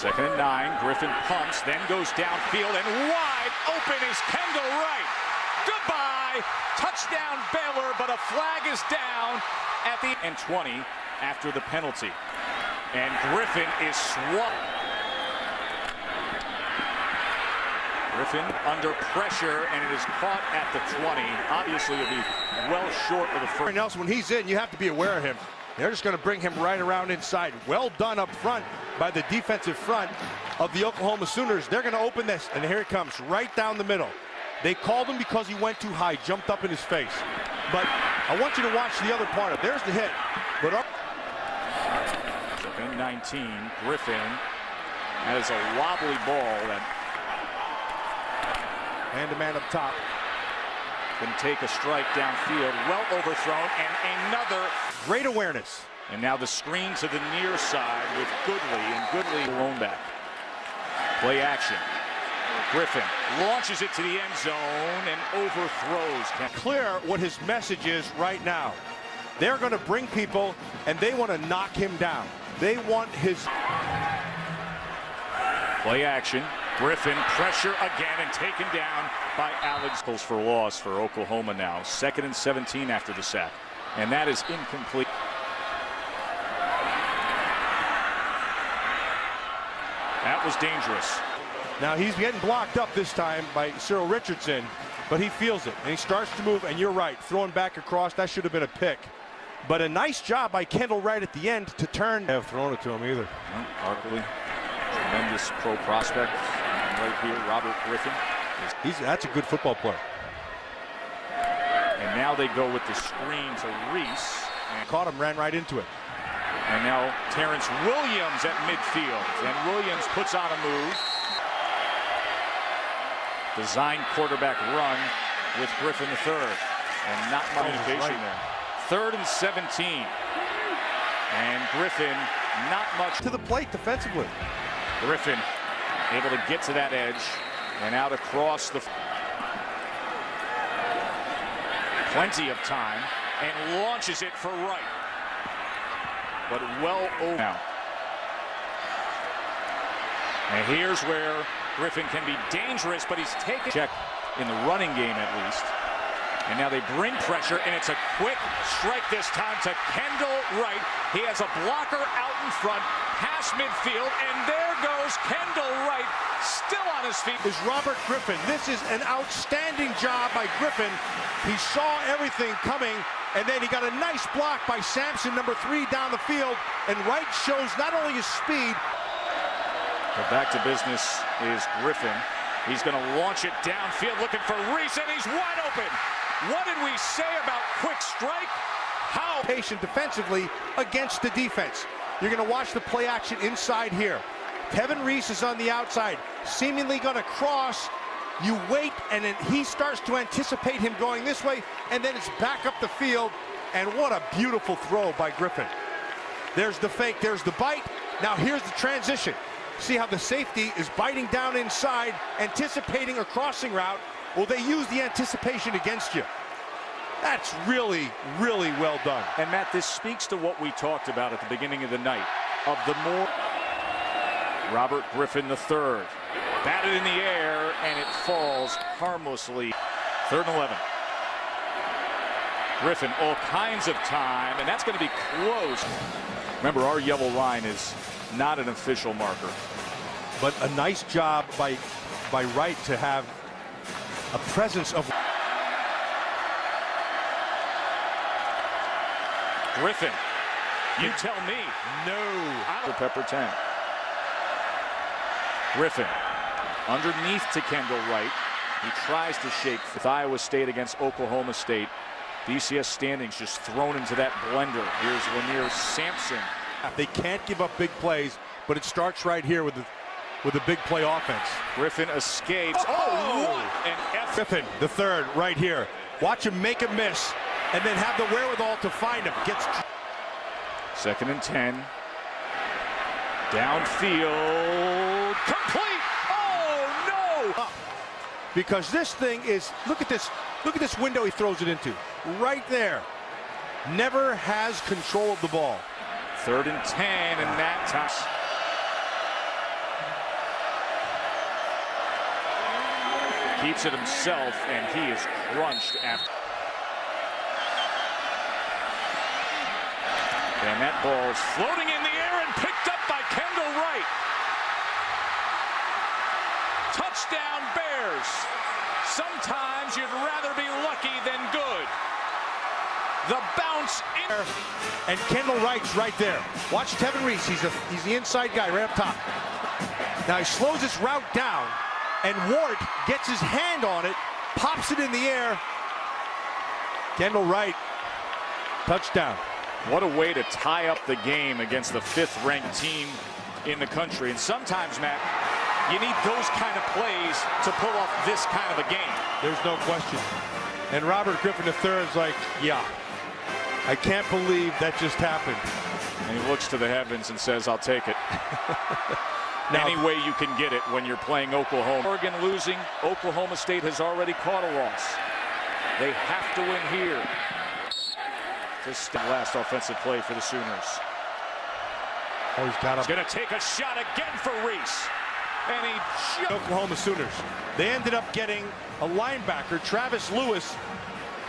Second and 9. Griffin pumps, then goes downfield, and wide open is Kendall Wright. Goodbye. Touchdown Baylor, but a flag is down at the and 20 after the penalty. And Griffin is swamped. Griffin under pressure, and it is caught at the 20. Obviously, it'll be well short of the first. Nelson, when he's in, you have to be aware of him. They're just going to bring him right around inside. Well done up front by the defensive front of the Oklahoma Sooners. They're going to open this, and here it comes, right down the middle. They called him because he went too high, jumped up in his face. But I want you to watch the other part of it. There's the hit. But up. Second and 19, Griffin. That is a wobbly ball that man-to-man up top. Can take a strike downfield, well overthrown, and another. Great awareness. And now the screen to the near side with Goodley, and Goodley blown back. Play action. Griffin launches it to the end zone and overthrows. Clear what his message is right now. They're going to bring people, and they want to knock him down. They want his... Play action. Griffin, pressure again, and taken down by Alex. For loss for Oklahoma now. Second and 17 after the sack. And that is incomplete. That was dangerous. Now he's getting blocked up this time by Cyril Richardson, but he feels it, and he starts to move, and you're right, throwing back across, that should have been a pick. But a nice job by Kendall Wright at the end to turn. I have thrown it to him either. Barkley, tremendous pro prospect. And right here, Robert Griffin. That's a good football player. And now they go with the screen to Reese. And caught him, ran right into it. And now Terrence Williams at midfield. And Williams puts on a move. Design quarterback run with Griffin III. And not much communication there. Third and 17. And Griffin, not much. To the plate defensively. Griffin able to get to that edge and out across the... Plenty of time, and launches it for Wright. But well over now. And here's where Griffin can be dangerous, but he's taken check in the running game at least. And now they bring pressure, and it's a quick strike this time to Kendall Wright. He has a blocker out in front, past midfield, and there goes Kendall Wright, still on his feet. Is Robert Griffin. This is an outstanding job by Griffin. He saw everything coming, and then he got a nice block by Sampson, number 3, down the field, and Wright shows not only his speed. But back to business is Griffin. He's going to launch it downfield, looking for Reese, and he's wide open. What did we say about quick strike? How patient defensively against the defense. You're going to watch the play action inside here. Kevin Reese is on the outside, seemingly going to cross. You wait, and then he starts to anticipate him going this way, and then it's back up the field. And what a beautiful throw by Griffin. There's the fake, there's the bite. Now here's the transition. See how the safety is biting down inside, anticipating a crossing route. Well, they use the anticipation against you. That's really, really well done. And Matt, this speaks to what we talked about at the beginning of the night, of the more... Robert Griffin III, batted in the air, and it falls harmlessly. Third and 11. Griffin, all kinds of time, and that's going to be close. Remember, our yellow line is not an official marker. But a nice job by Wright to have a presence of... Griffin, you tell me. No. The Pepper 10. Griffin, underneath to Kendall Wright. He tries to shake with Iowa State against Oklahoma State. BCS standings just thrown into that blender. Here's Lanier Sampson. They can't give up big plays, but it starts right here with a big play offense. Griffin escapes. Oh, what an F. Griffin, the third, right here. Watch him make a miss, and then have the wherewithal to find him. Gets... Second and 10. Downfield. Complete. Oh, no. Because this thing is, look at this window he throws it into. Right there. Never has control of the ball. Third and 10, and that time. Keeps it himself, and he is crunched after. And that ball is floating in the air and picked up by Kendall Wright. Touchdown Bears. Sometimes you'd rather be lucky than good. The bounce in. And Kendall Wright's right there. Watch Tevin Reese. He's the inside guy right up top. Now he slows his route down, and Ward gets his hand on it, pops it in the air. Kendall Wright, touchdown. What a way to tie up the game against the 5th-ranked team in the country. And sometimes, Matt, you need those kind of plays to pull off this kind of a game. There's no question. And Robert Griffin III is like, yeah, I can't believe that just happened. And he looks to the heavens and says, I'll take it. Now, any way you can get it when you're playing Oklahoma. Oregon losing. Oklahoma State has already caught a loss. They have to win here. This is the last offensive play for the Sooners. Oh, he's got him. He's going to take a shot again for Reese. And he Oklahoma Sooners. They ended up getting a linebacker, Travis Lewis,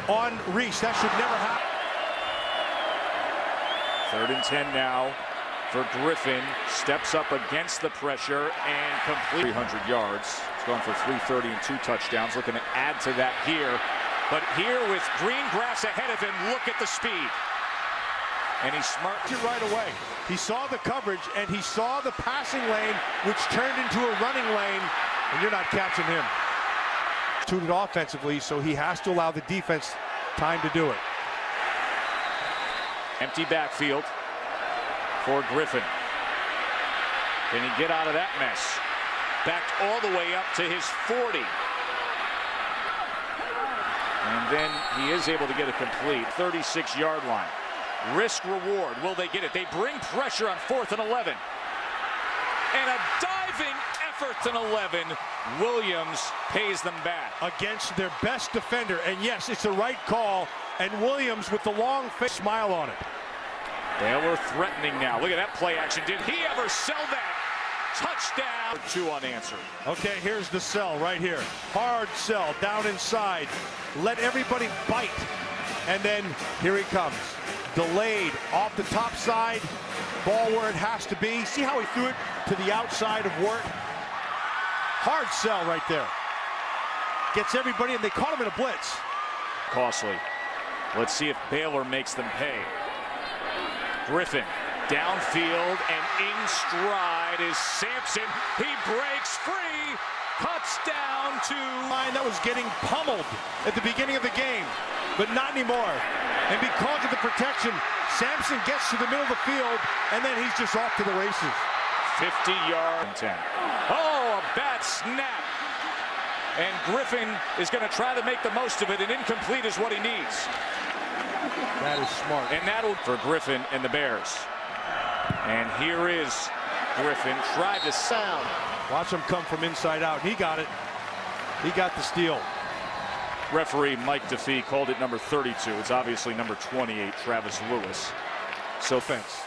on Reese. That should never happen. 3rd and 10 now for Griffin. Steps up against the pressure and complete 300 yards. He's gone for 330 and 2 touchdowns. Looking to add to that here. But here with green grass ahead of him, look at the speed. And he's smart right away. He saw the coverage and he saw the passing lane, which turned into a running lane, and you're not catching him. Tuned it offensively, so he has to allow the defense time to do it. Empty backfield for Griffin. Can he get out of that mess? Backed all the way up to his 40. And then he is able to get it complete. 36-yard line. Risk reward. Will they get it? They bring pressure on 4th and 11. And a diving effort on 11. Williams pays them back. Against their best defender. And yes, it's the right call. And Williams with the long face smile on it. Baylor threatening now. Look at that play action. Did he ever sell that? Touchdown. 2 unanswered. Okay, here's the sell right here. Hard sell down inside. Let everybody bite. And then here he comes. Delayed off the top side. Ball where it has to be. See how he threw it to the outside of Wirt? Hard sell right there. Gets everybody, and they caught him in a blitz. Costly. Let's see if Baylor makes them pay. Griffin downfield, and in stride is Sampson. He breaks free, cuts down to line that was getting pummeled at the beginning of the game, but not anymore. And because of the protection, Sampson gets to the middle of the field, and then he's just off to the races. 50-yard 10. Oh, a bad snap. And Griffin is going to try to make the most of it, and incomplete is what he needs. That is smart. And that'll for Griffin and the Bears. And here is Griffin, tried to sound. Watch him come from inside out. He got it. He got the steal. Referee Mike DeFee called it number 32. It's obviously number 28, Travis Lewis. So fence.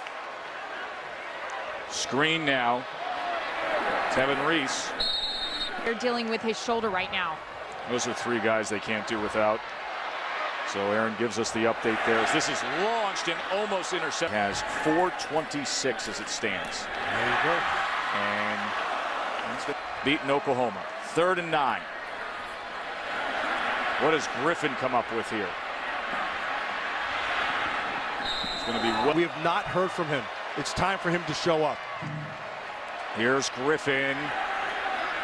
Screen now. Tevin Reese. They're dealing with his shoulder right now. Those are 3 guys they can't do without. So Aaron gives us the update there. As this is launched and almost intercepted. Has 4:26 as it stands. There you go. And beaten Oklahoma. 3rd and 9. What does Griffin come up with here? It's going to be. We have not heard from him. It's time for him to show up. Here's Griffin,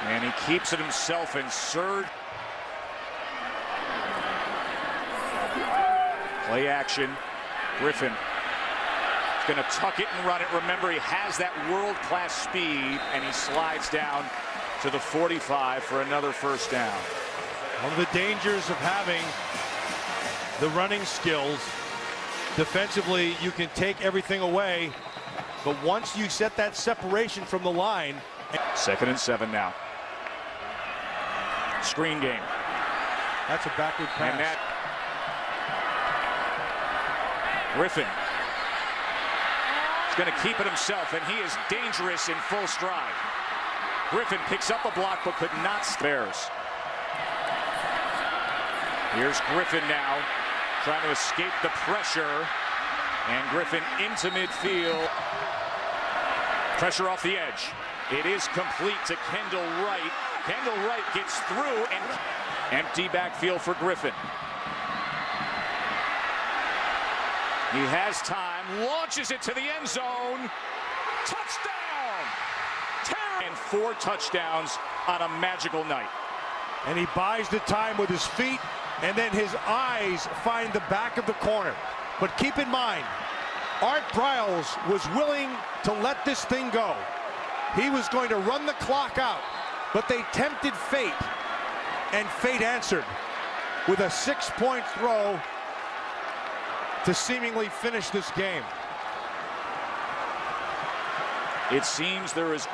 and he keeps it himself and surge. Play action. Griffin is going to tuck it and run it. Remember, he has that world-class speed, and he slides down to the 45 for another first down. One of the dangers of having the running skills, defensively, you can take everything away, but once you set that separation from the line. 2nd and 7 now. Screen game. That's a backward pass. And that Griffin is going to keep it himself, and he is dangerous in full stride. Griffin picks up a block but could not. Bears Here's Griffin now, trying to escape the pressure. And Griffin into midfield. Pressure off the edge. It is complete to Kendall Wright. Kendall Wright gets through and empty backfield for Griffin. He has time, launches it to the end zone. Touchdown! And 4 touchdowns on a magical night. And he buys the time with his feet, and then his eyes find the back of the corner. But keep in mind, Art Briles was willing to let this thing go. He was going to run the clock out, but they tempted fate, and fate answered with a 6-point throw to seemingly finish this game. It seems there is